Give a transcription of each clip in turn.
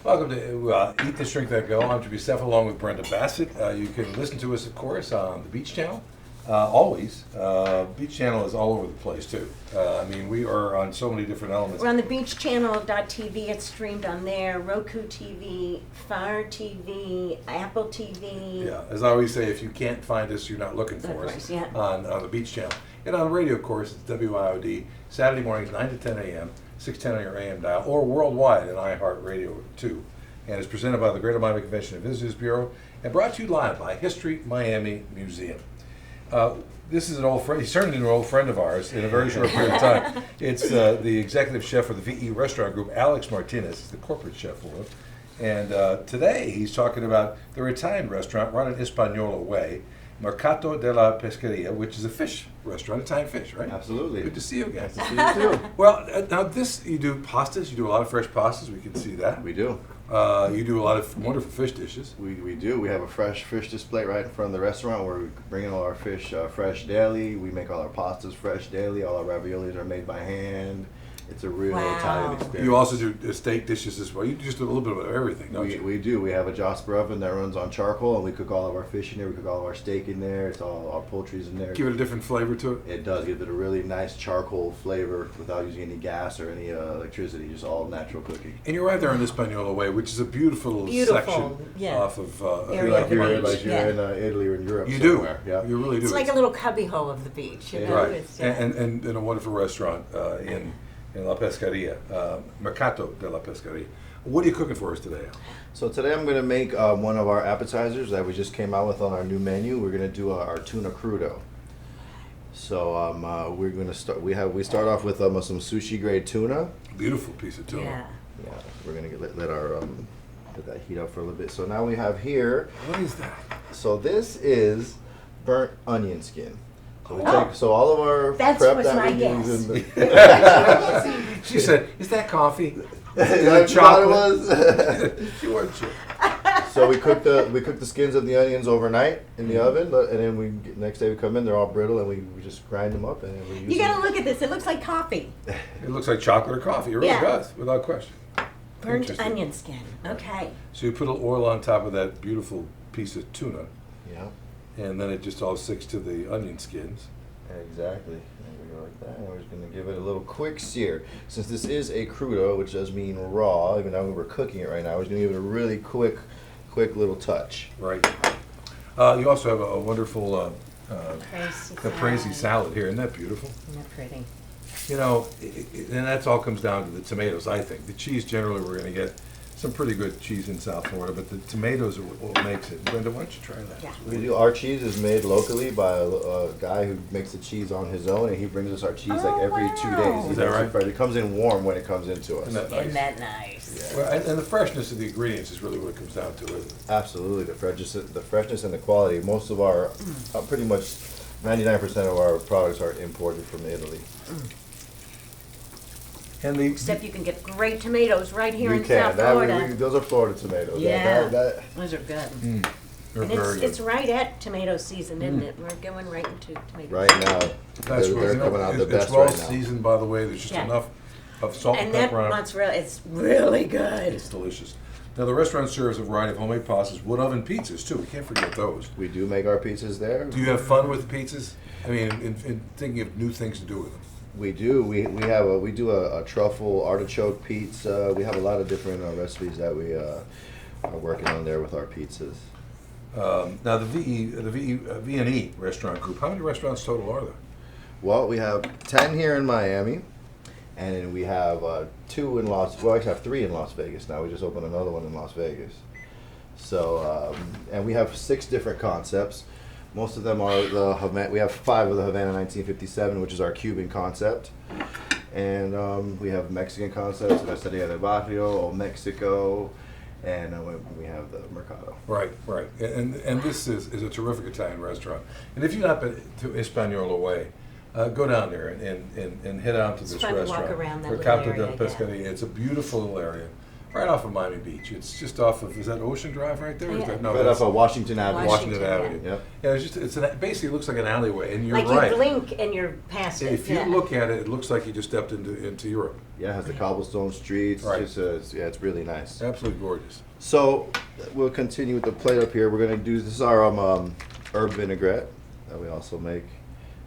Welcome to Eat This, Drink That, Go. I'm Jimmy Steff along with Brenda Bassett. You can listen to us, of course, on the Beach Channel. Always. Beach Channel is all over the place, too. I mean, we are on so many different elements. We're on the beachchannel.tv. It's streamed on there. Roku TV, Fire TV, Apple TV. Yeah, as I always say, if you can't find us, you're not looking for us Course, yeah. on the Beach Channel. And on the radio, of course, it's WIOD, Saturday mornings, 9 to 10 a.m., 610 on your AM dial, or worldwide on iHeartRadio, too. And it's presented by the Greater Miami Convention and Visitors Bureau and brought to you live by History Miami Museum. This is an old friend. He's turned into an old friend of ours in a very short period of time. It's the executive chef for the VE Restaurant Group, Alex Martinez. He's the corporate chef for it. And today he's talking about their Italian restaurant run in Hispaniola Way, Mercato della Pescaria, which is a fish restaurant, Italian fish, right? Absolutely. Good to see you again. Nice to see you too. Well, now this, you do pastas. You do a lot of fresh pastas. We can see that. We do. You do a lot of wonderful fish dishes. We do. We have a fresh fish display right in front of the restaurant where we bring in all our fish fresh daily. We make all our pastas fresh daily. All our raviolis are made by hand. It's a real Italian experience. You also do steak dishes as well. You just do a little bit of everything, don't you? We do. We have a Jasper oven that runs on charcoal, and we cook all of our fish in there. We cook all of our steak in there. It's all our poultry's in there. Give it a different flavor to it? It does give it a really nice charcoal flavor without using any gas or any electricity, just all natural cooking. And you're right there in Hispaniola Way, which is a beautiful section off of... Area of the beach. Like you're in Italy or in Europe You somewhere. do. Yeah. You really do. It's like a little cubbyhole of the beach, you know? Right. It's, And a wonderful restaurant in La Pescaria, Mercato de la Pescaria. What are you cooking for us today, Al? So today I'm going to make one of our appetizers that we just came out with on our new menu. We're going to do our tuna crudo. So we're going to start. We start off with some sushi grade tuna. Beautiful piece of tuna. yeah. Yeah, we're going to let our let that heat up for a little bit. So now we have here. What is that? So this is burnt onion skin. So we Oh. take all of our That prep was that my we guess. use in the. She said, is that coffee? That's what it was. She wasn't sure. So we cook the skins of the onions overnight in the oven, and then next day we come in, they're all brittle, and we just grind them up, and then we use You them. gotta look at this. It looks like coffee. It looks like chocolate or coffee. It really Yeah. does, without question. Burnt Interesting. onion skin. Okay. So you put a little oil on top of that beautiful piece of tuna, Yeah, and then it just all sticks to the onion skins. exactly. There we go like that. And we're just gonna give it a little quick sear. Since this is a crudo, which does mean raw, even though we're cooking it right now, we're just gonna give it a really quick little touch. Right. You also have a wonderful Crazy caprese salad here. Isn't that beautiful? Isn't that pretty? You know, and that's all comes down to the tomatoes, I think. The cheese, generally, we're going to get some pretty good cheese in South Florida, but the tomatoes are what makes it. Brenda, why don't you try that? Yeah. We do. Our cheese is made locally by a guy who makes the cheese on his own, and he brings us our cheese like every 2 wow. days. Is that right? It comes in warm when it comes into us. Isn't that nice? Isn't that nice? Yeah. Well, and the freshness of the ingredients is really what it comes down to, isn't it? Absolutely, the freshness and the quality. Most of our, pretty much 99% of our products are imported from Italy. And the Except you can get great tomatoes right here You in can. South Florida. Those are Florida tomatoes. Yeah. That- Those are good. they're And very it's good. right at tomato season, isn't it? We're going right into tomato right season. now, That's they're right. You know, coming out the it's best well right now. seasoned, by the way. There's just Yeah. enough of salt and And that pepper on it. mozzarella, it's really good. It's delicious. Now, the restaurant serves a variety of homemade pastas, wood oven pizzas, too. We can't forget those. We do make our pizzas there. Do you have fun with the pizzas? I mean, in thinking of new things to do with them. We do. We do a truffle artichoke pizza. We have a lot of different recipes that we are working on there with our pizzas. Now, the V&E restaurant group, how many restaurants total are there? Well, we have 10 here in Miami, and then we have 2 in well, actually have 3 in Las Vegas now. We just opened another one in Las Vegas. So, and we have 6 different concepts. Most of them are the Havana. We have 5 of the Havana 1957, which is our Cuban concept. And we have Mexican concepts, Quesadilla de Barrio, Old Mexico, and we have the Mercado. Right, right. And this is a terrific Italian restaurant. And if you've not been to Hispaniola Way, go down there and head out to It's this fun to walk restaurant. around that little Mercato area, del Pescaria. It's a beautiful little area. Right off of Miami Beach. It's just off of, is that Ocean Drive right there? Or is that, no, Right that's off of Washington Avenue. Washington Washington, Avenue. Yep. Yeah, basically it looks like an alleyway, and you're Like right. you blink and you're past it. If you yeah. look at it, it looks like you just stepped into Europe. Yeah, it has the cobblestone streets. Right. It's really nice. Absolutely gorgeous. So we'll continue with the plate up here. We're gonna do this is our herb vinaigrette that we also make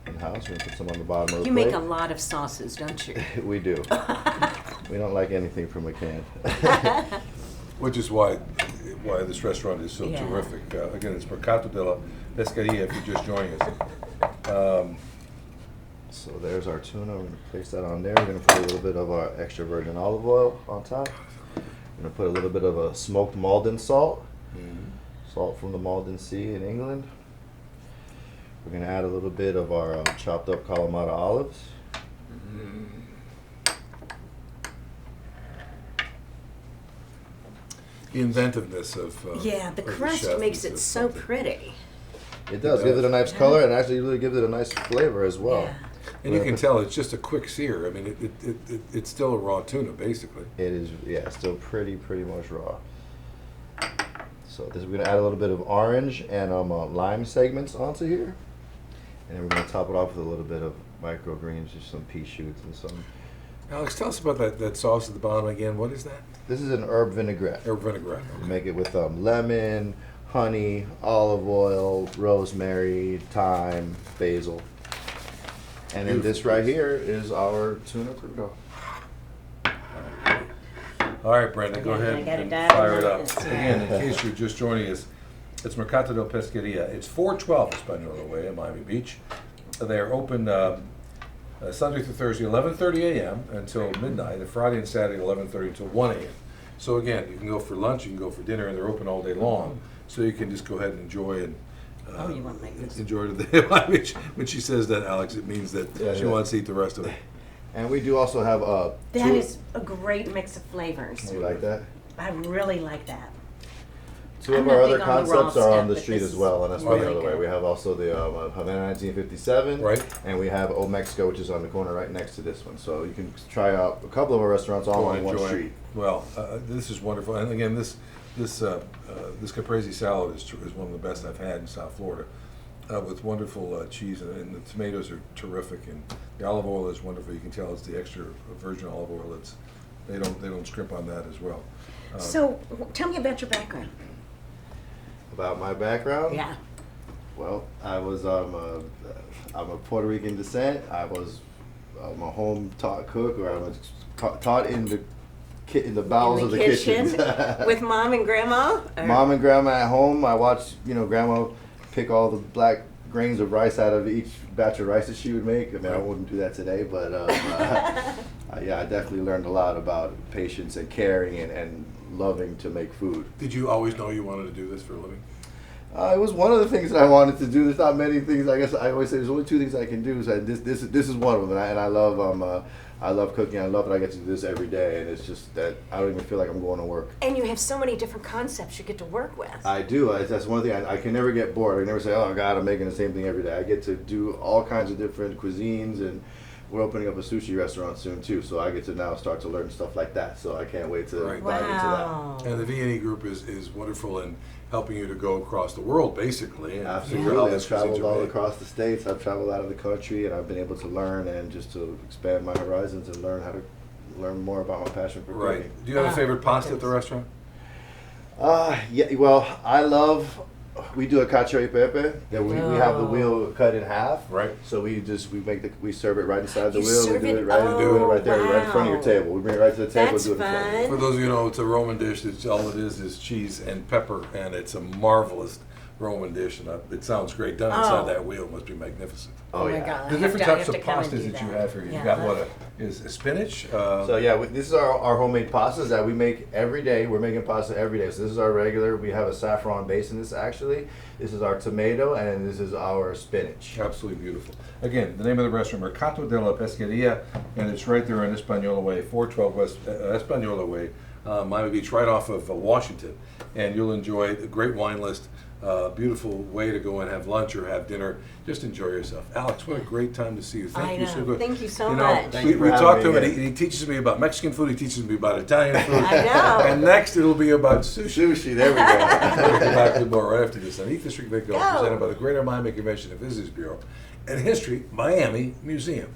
in house. We're gonna put some on the bottom of the You plate. make a lot of sauces, don't you? We do. We don't like anything from a can. Which is why this restaurant is so Yeah. terrific. Again, it's Mercato della Pescaria if you're just joining us. So there's our tuna. We're gonna place that on there. We're gonna put a little bit of our extra virgin olive oil on top. We're gonna put a little bit of a smoked Maldon salt. Salt from the Maldon Sea in England. We're gonna add a little bit of our chopped up Kalamata olives. The inventiveness of Yeah, the of crust chef makes is it just so something. pretty. It does It give does. it a nice color and actually really gives it a nice flavor as well. Yeah. And you can tell it's just a quick sear. I mean, it's still a raw tuna, basically. It is, yeah, still pretty much raw. So this, we're gonna add a little bit of orange and lime segments onto here, and then we're gonna top it off with a little bit of microgreens, just some pea shoots and some. Alex, tell us about that sauce at the bottom again. What is that? This is an herb vinaigrette. Herb vinaigrette. We make it with lemon, honey, olive oil, rosemary, thyme, basil, and then this right here is our tuna crudo. All right, Brenda, go Again, ahead I got it and down fire in it up. minutes. Again, in case you're just joining us, it's Mercato del Pescaria. It's 412 Espanola Way in Miami Beach. They're open Sunday through Thursday, 11:30 a.m. until midnight, and Friday and Saturday, 11:30 until 1 a.m. So again, you can go for lunch, you can go for dinner, and they're open all day long. So you can just go ahead and enjoy and Oh, you want to make this? enjoy the day. When she says that, Alex, it means that Yeah, she yeah. wants to eat the rest of it. And we do also have That two- is a great mix of flavors. You like that? I really like that. Two I'm of our not other big on the raw concepts are on stuff, the but street this as is well, and that's really the other way. good. We have also the Havana 1957, Right. and we have Old Mexico, which is on the corner right next to this one. So you can try out a couple of our restaurants all Go on one enjoy. street. Well, this is wonderful, and again, this caprese salad is one of the best I've had in South Florida, with wonderful cheese, and the tomatoes are terrific, and the olive oil is wonderful. You can tell it's the extra virgin olive oil. They don't scrimp on that as well. So, tell me about your background. About my background, Yeah. well, I'm a Puerto Rican descent. I was a home taught cook, or I was taught in the bowels In of the the kitchen kitchens. with mom and grandma? Or- Mom and grandma at home. I watched, grandma pick all the black grains of rice out of each batch of rice that she would make. I mean, I wouldn't do that today, but yeah, I definitely learned a lot about patience and caring and loving to make food. Did you always know you wanted to do this for a living? It was one of the things that I wanted to do. There's not many things. I guess I always say there's only two things I can do. So this is one of them, and I love cooking. I love that I get to do this every day, and it's just that I don't even feel like I'm going to work. And you have so many different concepts you get to work with. I do. That's one thing. I can never get bored. I never say, "Oh God, I'm making the same thing every day." I get to do all kinds of different cuisines, and we're opening up a sushi restaurant soon too. So I get to now start to learn stuff like that. So I can't wait to Right. dive into that. Wow. And the V&E group is wonderful in helping you to go across the world, basically. And figure out how Absolutely. this I've traveled cuisines are all made. across the states. I've traveled out of the country, and I've been able to learn and just to expand my horizons and learn how to learn more about my passion for Right. cooking. Do you have a Ah, favorite pasta at the restaurant? Yeah. Well, I love. We do a cacio e pepe. That we have the wheel cut in half. Right. So we serve it right inside the You wheel. We serve do it- it right. We do it right there, right in front of your wow. table. We bring it right to the table. That's and do it in front of you. fun. For those of you who know, it's a Roman dish. It's all it is cheese and pepper, and it's a marvelous Roman dish. And it sounds great done inside Oh. that wheel. It must be magnificent. Oh, my yeah. God. The I different have types to of come and pastas do that you that. have here. You've Yeah. got is spinach. So yeah, this is our homemade pastas that we make every day. We're making pasta every day. So this is our regular. We have a saffron base in this actually. This is our tomato, and then this is our spinach. Absolutely beautiful. Again, the name of the restaurant, Mercato della Pescaria, and it's right there on Espanola Way, 412 West Espanola Way, Miami Beach, right off of Washington. And you'll enjoy a great wine list, beautiful way to go and have lunch or have dinner. Just enjoy yourself. Alex, what a great time to see you. Thank I you so know. good. Thank you so know, much. Thank we you for having talked to him, me and here. he teaches me about Mexican food, he teaches me about Italian food. I know. And next it'll be about sushi. Sushi, there we We'll go. get back to more right after this on Eat the Street Big Go, Go. presented by the Greater Miami Convention and Visitors Bureau and History Miami Museum.